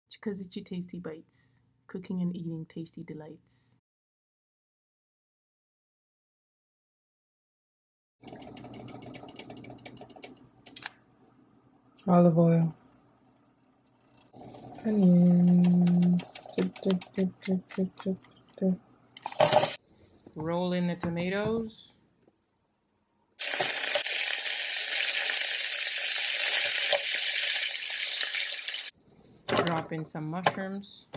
Kikaziki Tasty Bites, cooking and eating tasty delights. Olive oil. Onions. Roll in the tomatoes. Drop in some mushrooms.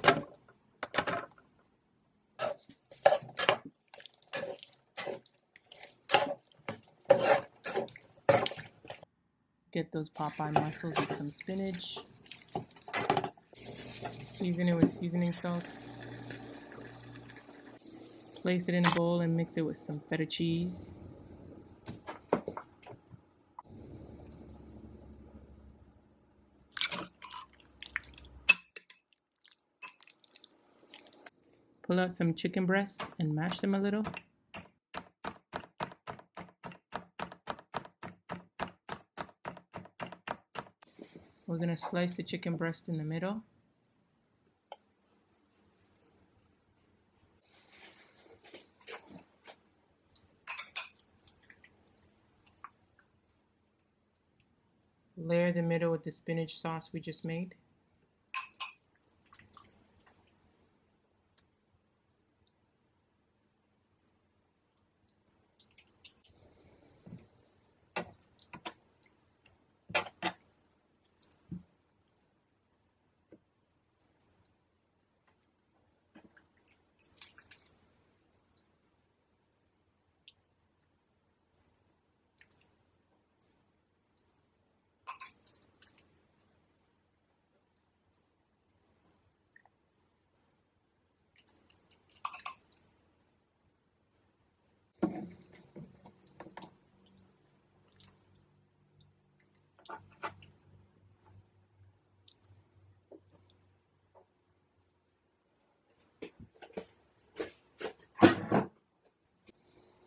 Get those Popeye mussels with some spinach. Season it with seasoning salt. Place it in a bowl and mix it with some feta cheese. Pull out some chicken breasts and mash them a little. We're going to slice the chicken breast in the middle. Layer the middle with the spinach sauce we just made.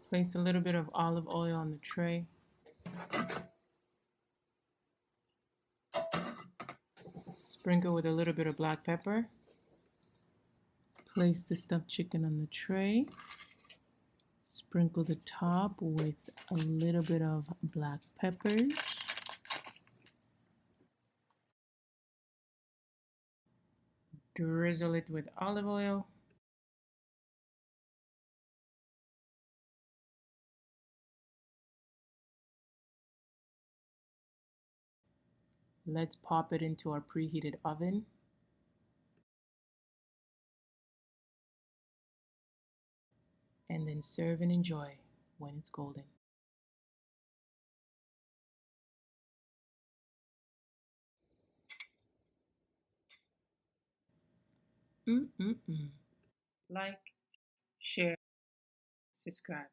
Place a little bit of olive oil on the tray. Sprinkle with a little bit of black pepper. Place the stuffed chicken on the tray. Sprinkle the top with a little bit of black pepper. Drizzle it with olive oil. Let's pop it into our preheated oven. And then serve and enjoy when it's golden. Like, share, subscribe.